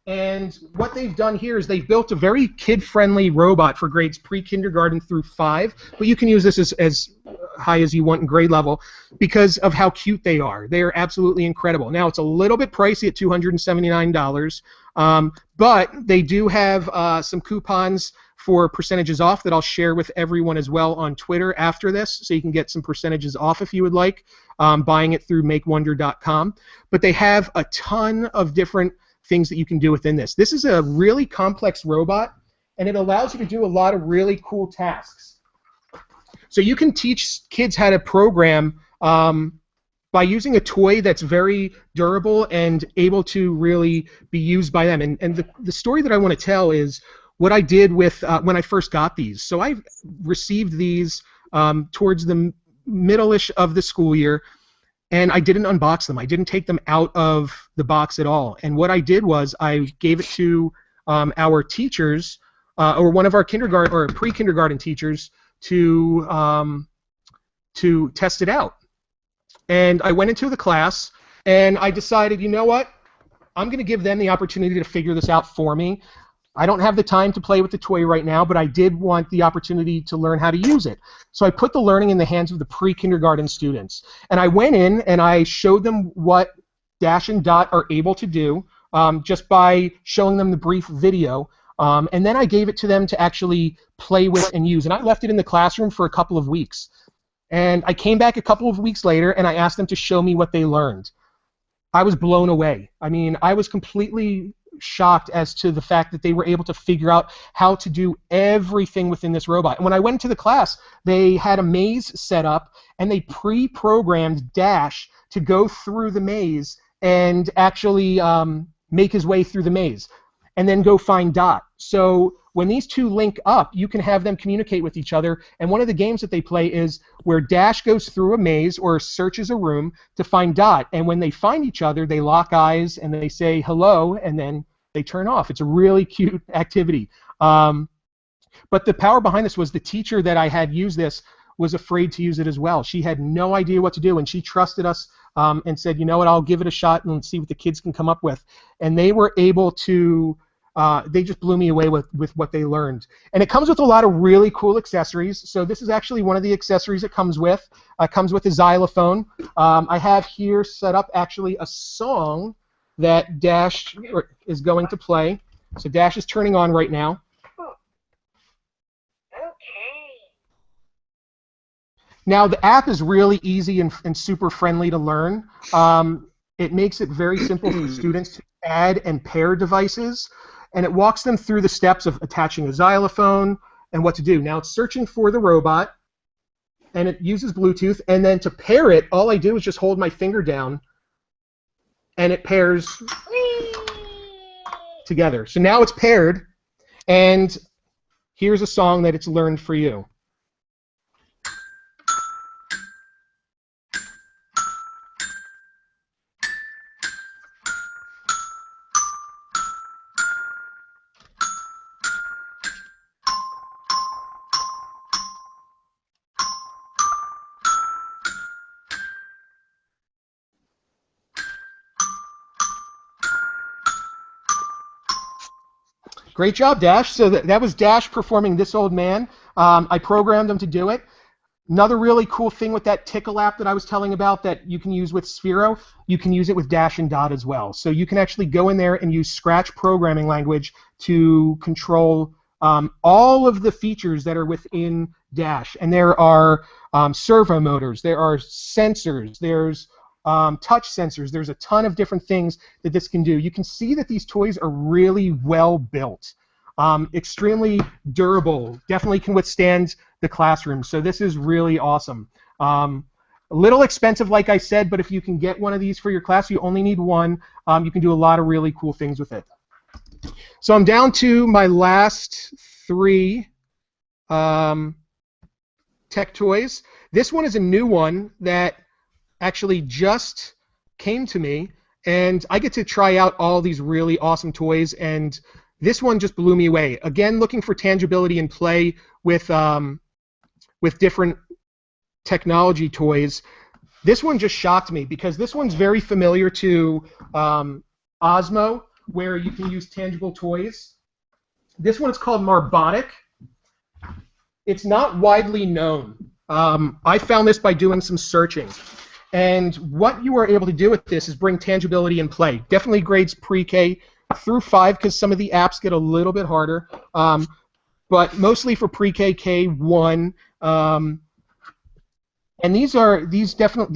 And what they've done here is they've built a very kid-friendly robot for grades pre-kindergarten through 5. But you can use this as high as you want in grade level because of how cute they are. They are absolutely incredible. Now, it's a little bit pricey at $279. But they do have some coupons for percentages off that I'll share with everyone as well on Twitter after this, so you can get some percentages off if you would like, buying it through makewonder.com. But they have a ton of different things that you can do within this. This is a really complex robot, and it allows you to do a lot of really cool tasks. So you can teach kids how to program by using a toy that's very durable and able to really be used by them. And the story that I want to tell is what I did with when I first got these. So I received these towards the middle-ish of the school year, and I didn't unbox them. I didn't take them out of the box at all. And what I did was I gave it to our teachers, or one of our kindergarten or pre-kindergarten teachers, to test it out. And I went into the class, and I decided, you know what? I'm going to give them the opportunity to figure this out for me. I don't have the time to play with the toy right now, but I did want the opportunity to learn how to use it. So I put the learning in the hands of the pre-kindergarten students. And I went in and I showed them what Dash and Dot are able to do just by showing them the brief video. And then I gave it to them to actually play with and use. And I left it in the classroom for a couple of weeks. And I came back a couple of weeks later and I asked them to show me what they learned. I was blown away. I mean, I was completely shocked as to the fact that they were able to figure out how to do everything within this robot. And when I went into the class, they had a maze set up, and they pre-programmed Dash to go through the maze and actually make his way through the maze, and then go find Dot. So when these two link up, you can have them communicate with each other. And one of the games that they play is where Dash goes through a maze or searches a room to find Dot. And when they find each other, they lock eyes and they say hello, and then they turn off. It's a really cute activity. But the power behind this was the teacher that I had use this was afraid to use it as well. She had no idea what to do, and she trusted us and said, you know what, I'll give it a shot and see what the kids can come up with. And they were able to, they just blew me away with what they learned. And it comes with a lot of really cool accessories. So this is actually one of the accessories it comes with. It comes with a xylophone. I have here set up actually a song that Dash is going to play. So Dash is turning on right now. Now, the app is really easy and super friendly to learn. It makes it very simple for students to add and pair devices, and it walks them through the steps of attaching a xylophone and what to do. Now, it's searching for the robot, and it uses Bluetooth, and then to pair it, all I do is just hold my finger down, and it pairs together. So now it's paired, and here's a song that it's learned for you. Great job, Dash. So that was Dash performing This Old Man. I programmed them to do it. Another really cool thing with that Tickle app that I was telling about that you can use with Sphero, you can use it with Dash and Dot as well. So you can actually go in there and use Scratch programming language to control all of the features that are within Dash. And there are servo motors, there are sensors, there's touch sensors. There's a ton of different things that this can do. You can see that these toys are really well built, extremely durable, definitely can withstand the classroom. So this is really awesome. A little expensive, like I said, but if you can get one of these for your class, you only need one. You can do a lot of really cool things with it. So I'm down to my last three tech toys. This one is a new one that actually just came to me, and I get to try out all these really awesome toys, and this one just blew me away. Again, looking for tangibility and play with different technology toys. This one just shocked me because this one's very familiar to Osmo, where you can use tangible toys. This one is called Marbotic. It's not widely known. I found this by doing some searching. And what you are able to do with this is bring tangibility and play. Definitely grades pre-K through 5 because some of the apps get a little bit harder, but mostly for pre-K, K1. And these use different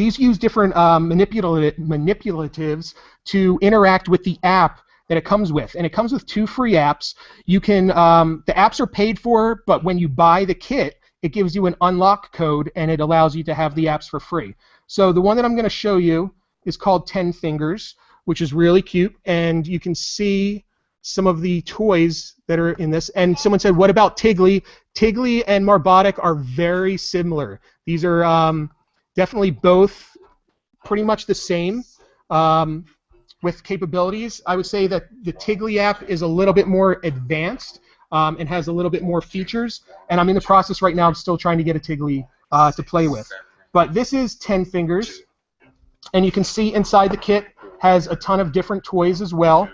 manipulatives to interact with the app that it comes with, and it comes with 2 free apps. You can the apps are paid for, but when you buy the kit, it gives you an unlock code, and it allows you to have the apps for free. So the one that I'm going to show you is called 10 Fingers, which is really cute, and you can see some of the toys that are in this. And someone said, what about Tigly? Tigly and Marbotic are very similar. These are definitely both pretty much the same with capabilities. I would say that the Tigly app is a little bit more advanced and has a little bit more features, and I'm in the process right now of still trying to get a Tigly to play with. But this is 10 Fingers, and you can see inside the kit has a ton of different toys as well.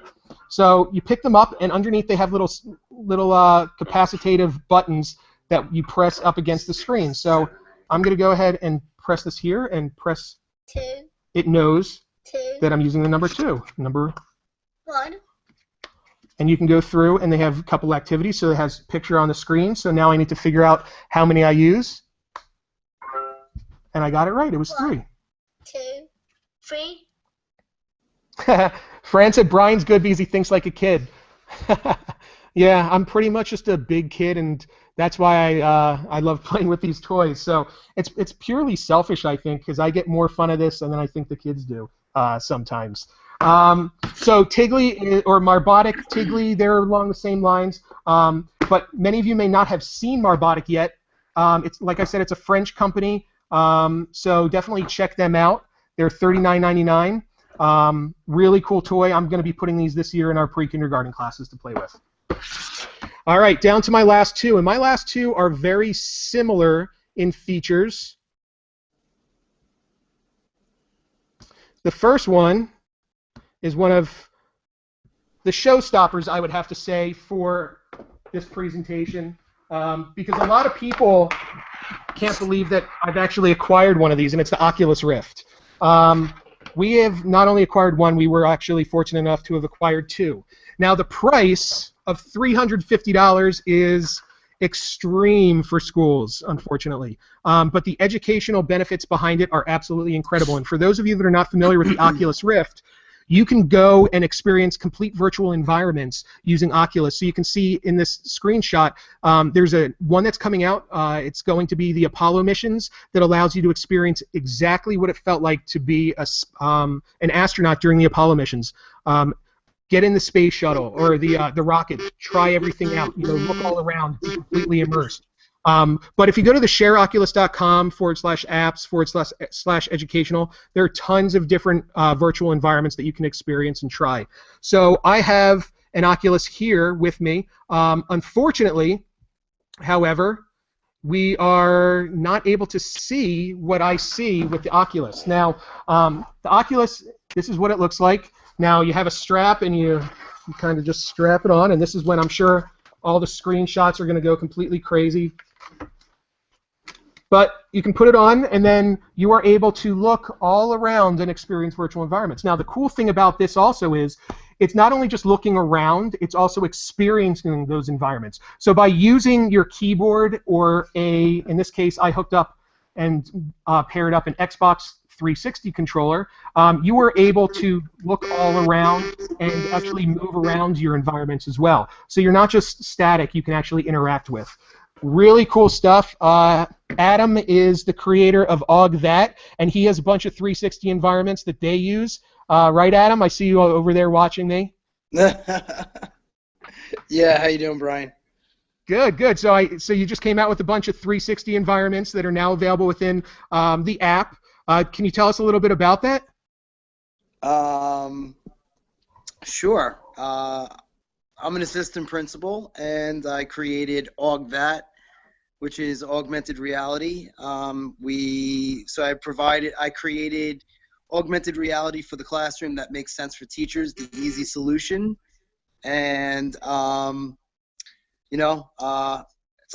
So you pick them up, and underneath they have little capacitive buttons that you press up against the screen. So I'm going to go ahead and press this here and press 2. It knows 2. that I'm using the number 2. Number 1. And you can go through, and they have a couple activities. So it has a picture on the screen. So now I need to figure out how many I use. And I got it right. It was 3. 2. 3. Fran said Brian's good because he thinks like a kid. Yeah, I'm pretty much just a big kid, and that's why I love playing with these toys. So it's purely selfish, I think, because I get more fun of this than I think the kids do sometimes. So Tigli or Marbotic Tigli, they're along the same lines. But many of you may not have seen Marbotic yet. It's like I said, it's a French company. So definitely check them out. They're $39.99. Really cool toy. I'm going to be putting these this year in our pre-kindergarten classes to play with. All right, down to my last two. And my last two are very similar in features. The first one is one of the showstoppers, I would have to say, for this presentation, because a lot of people can't believe that I've actually acquired one of these, and it's the Oculus Rift. We have not only acquired one, we were actually fortunate enough to have acquired two. Now, the price of $350 is extreme for schools, unfortunately. But the educational benefits behind it are absolutely incredible. And for those of you that are not familiar with the Oculus Rift, you can go and experience complete virtual environments using Oculus. So you can see in this screenshot, there's one that's coming out. It's going to be the Apollo missions that allows you to experience exactly what it felt like to be an astronaut during the Apollo missions. Get in the space shuttle or the rocket, try everything out, look all around, be completely immersed. But if you go to the shareoculus.com/apps/educational, there are tons of different virtual environments that you can experience and try. So I have an Oculus here with me. Unfortunately, however, we are not able to see what I see with the Oculus. Now, the Oculus, this is what it looks like. Now, you have a strap, and you kind of just strap it on, and this is when I'm sure all the screenshots are going to go completely crazy. But you can put it on, and then you are able to look all around and experience virtual environments. Now, the cool thing about this also is it's not only just looking around, it's also experiencing those environments. So by using your keyboard or in this case, I hooked up and paired up an Xbox 360 controller, you are able to look all around and actually move around your environments as well. So you're not just static, you can actually interact with. Really cool stuff. Adam is the creator of AugThat, and he has a bunch of 360 environments that they use. Right, Adam? I see you over there watching me. Yeah, how you doing, Brian? Good, good. So you just came out with a bunch of 360 environments that are now available within the app. Can you tell us a little bit about that? Sure. I'm an assistant principal, and I created AugThat, which is augmented reality. I created augmented reality for the classroom that makes sense for teachers, the easy solution, and it's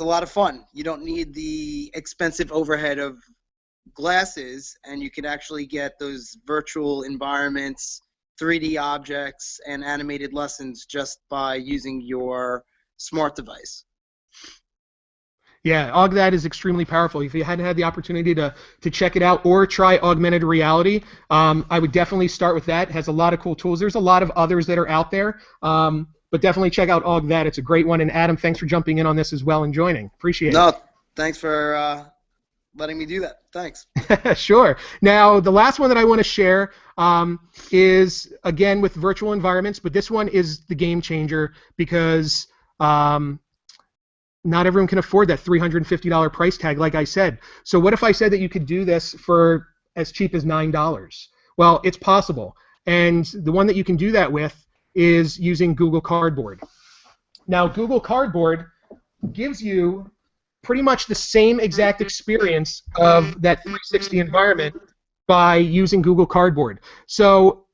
a lot of fun. You don't need the expensive overhead of glasses, and you can actually get those virtual environments, 3D objects, and animated lessons just by using your smart device. Yeah, AugThat is extremely powerful. If you hadn't had the opportunity to check it out or try augmented reality, I would definitely start with that. It has a lot of cool tools. There's a lot of others that are out there, but definitely check out AugThat. It's a great one. And Adam, thanks for jumping in on this as well and joining. Appreciate it. No, thanks for letting me do that. Thanks. Sure. Now, the last one that I want to share is, again, with virtual environments, but this one is the game changer because not everyone can afford that $350 price tag, like I said. So what if I said that you could do this for as cheap as $9? Well, it's possible. And the one that you can do that with is using Google Cardboard. Now, Google Cardboard gives you pretty much the same exact experience of that 360 environment by using Google Cardboard. So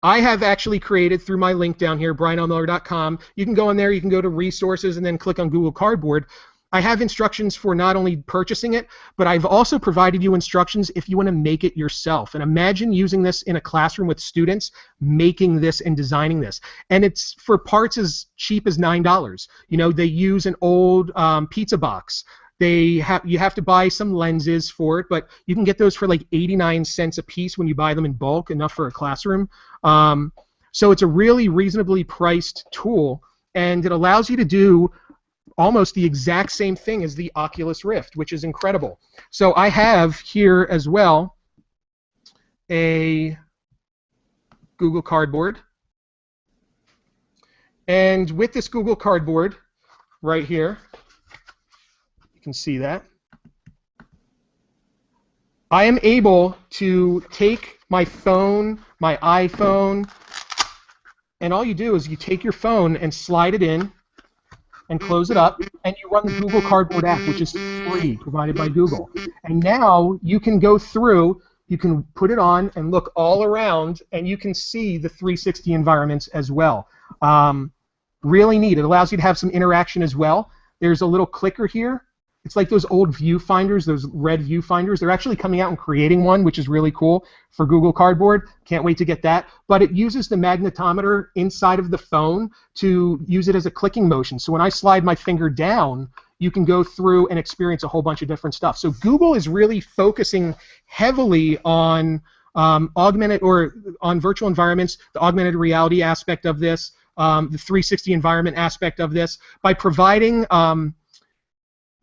I have actually created, through my link down here, bryanlmiller.com, you can go in there, you can go to resources and then click on Google Cardboard. I have instructions for not only purchasing it, but I've also provided you instructions if you want to make it yourself. And imagine using this in a classroom with students, making this and designing this. And it's for parts as cheap as $9. They use an old pizza box. You have to buy some lenses for it, but you can get those for like 89 cents a piece when you buy them in bulk, enough for a classroom. So it's a really reasonably priced tool, and it allows you to do almost the exact same thing as the Oculus Rift, which is incredible. So I have here as well a Google Cardboard. And with this Google Cardboard right here, you can see that, I am able to take my phone, my iPhone, and all you do is you take your phone and slide it in and close it up, and you run the Google Cardboard app, which is free, provided by Google. And now you can go through, you can put it on and look all around, and you can see the 360 environments as well. Really neat. It allows you to have some interaction as well. There's a little clicker here. It's like those old viewfinders, those red viewfinders. They're actually coming out and creating one, which is really cool for Google Cardboard. Can't wait to get that. But it uses the magnetometer inside of the phone to use it as a clicking motion. So when I slide my finger down, you can go through and experience a whole bunch of different stuff. So Google is really focusing heavily on augmented or on virtual environments, the augmented reality aspect of this, the 360 environment aspect of this, by providing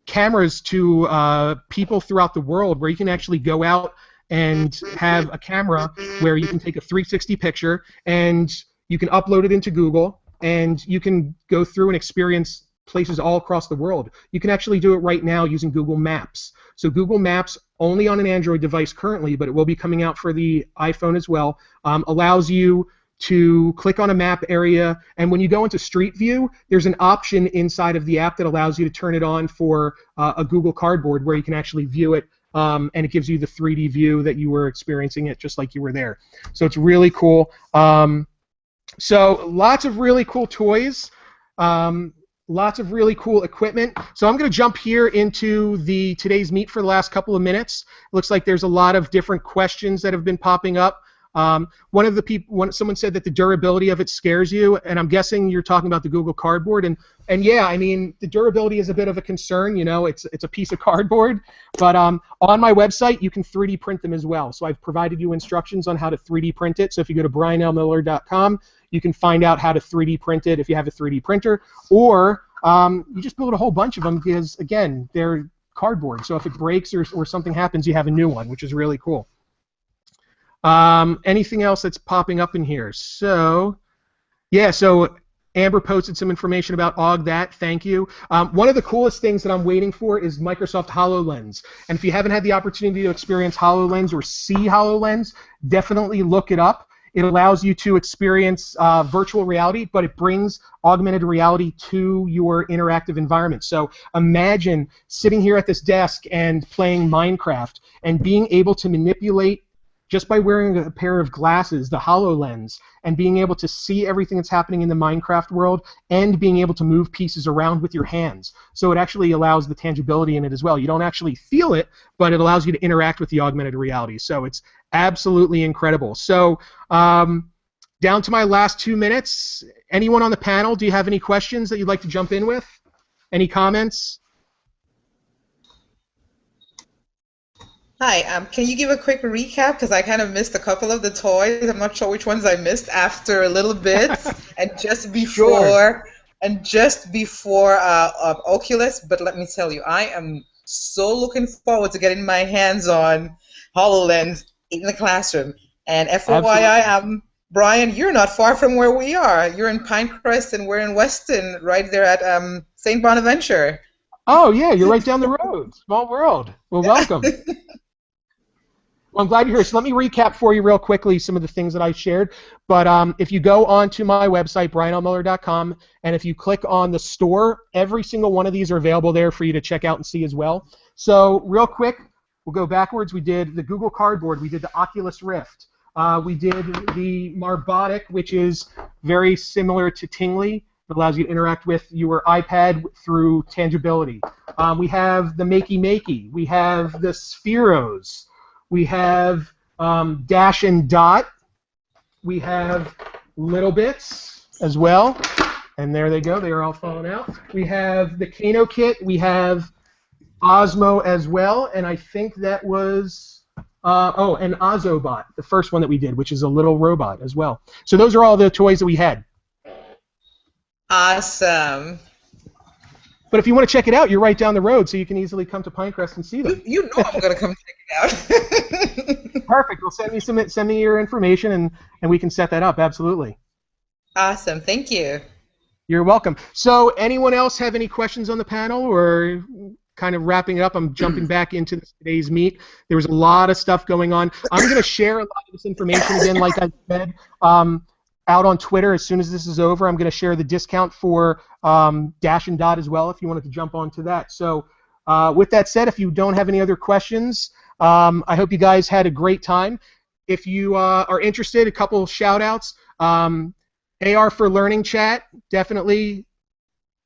cameras to people throughout the world where you can actually go out and have a camera where you can take a 360 picture and you can upload it into Google and you can go through and experience places all across the world. You can actually do it right now using Google Maps. So Google Maps, only on an Android device currently, but it will be coming out for the iPhone as well, allows you to click on a map area, and when you go into Street View, there's an option inside of the app that allows you to turn it on for a Google Cardboard where you can actually view it, and it gives you the 3D view that you were experiencing it just like you were there. So it's really cool. So lots of really cool toys, lots of really cool equipment. So I'm going to jump here into today's meet for the last couple of minutes. It looks like there's a lot of different questions that have been popping up. Someone said that the durability of it scares you, and I'm guessing you're talking about the Google Cardboard. And yeah, I mean, the durability is a bit of a concern. You know, it's a piece of cardboard. But on my website, you can 3D print them as well. So I've provided you instructions on how to 3D print it. So if you go to bryanlmiller.com, you can find out how to 3D print it if you have a 3D printer, or you just build a whole bunch of them because, again, they're cardboard. So if it breaks or something happens, you have a new one, which is really cool. Anything else that's popping up in here? So, yeah, so Amber posted some information about AugThat. Thank you. One of the coolest things that I'm waiting for is Microsoft HoloLens. And if you haven't had the opportunity to experience HoloLens or see HoloLens, definitely look it up. It allows you to experience virtual reality, but it brings augmented reality to your interactive environment. So imagine sitting here at this desk and playing Minecraft and being able to manipulate, just by wearing a pair of glasses, the HoloLens, and being able to see everything that's happening in the Minecraft world and being able to move pieces around with your hands. So it actually allows the tangibility in it as well. You don't actually feel it, but it allows you to interact with the augmented reality. So it's absolutely incredible. So down to my last 2 minutes. Anyone on the panel, do you have any questions that you'd like to jump in with? Any comments? Hi, can you give a quick recap? Because I kind of missed a couple of the toys. I'm not sure which ones I missed after a little bit, and just before, Oculus. But let me tell you, I am so looking forward to getting my hands on HoloLens in the classroom. And FYI, Bryan, you're not far from where we are. You're in Pinecrest, and we're in Weston, right there at St. Bonaventure. Oh yeah, you're right down the road. Small world. Well, welcome. Well, I'm glad you're here. So let me recap for you real quickly some of the things that I shared. But if you go onto my website, bryanlmiller.com, and if you click on the store, every single one of these are available there for you to check out and see as well. So real quick, we'll go backwards. We did the Google Cardboard. We did the Oculus Rift. We did the Marbotic, which is very similar to Tingly. It allows you to interact with your iPad through tangibility. We have the Makey Makey. We have the Spheros. We have Dash and Dot. We have Little Bits as well. And there they go. They are all falling out. We have the Kano Kit. We have Osmo as well. And I think that was, and Ozobot, the first one that we did, which is a little robot as well. So those are all the toys that we had. Awesome. But if you want to check it out, you're right down the road, so you can easily come to Pinecrest and see them. You know I'm gonna come check it out. Perfect. Well, send me your information, and we can set that up. Absolutely. Awesome. Thank you. You're welcome. So, anyone else have any questions on the panel, or kind of wrapping up? I'm jumping back into today's meet. There was a lot of stuff going on. I'm going to share a lot of this information again, like I said, out on Twitter. As soon as this is over, I'm going to share the discount for Dash and Dot as well, if you wanted to jump onto that. So, with that said, if you don't have any other questions, I hope you guys had a great time. If you are interested, a couple shout-outs. AR for Learning chat, definitely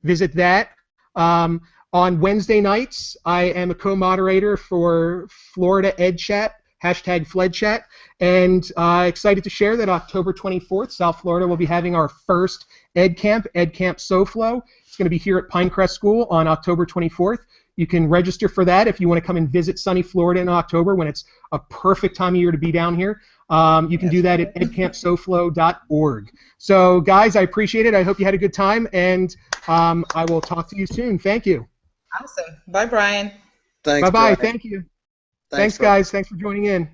visit that. On Wednesday nights, I am a co-moderator for Florida EdChat, #FledChat, and excited to share that October 24th, South Florida will be having our first EdCamp SoFlo. It's going to be here at Pinecrest School on October 24th. You can register for that if you want to come and visit sunny Florida in October when it's a perfect time of year to be down here. You can do that at edcampsoflo.org. So, guys, I appreciate it. I hope you had a good time, and I will talk to you soon. Thank you. Awesome. Bye, Bryan. Thanks. Bye-bye. Brian. Thank you. Thanks, guys. Thanks for joining in.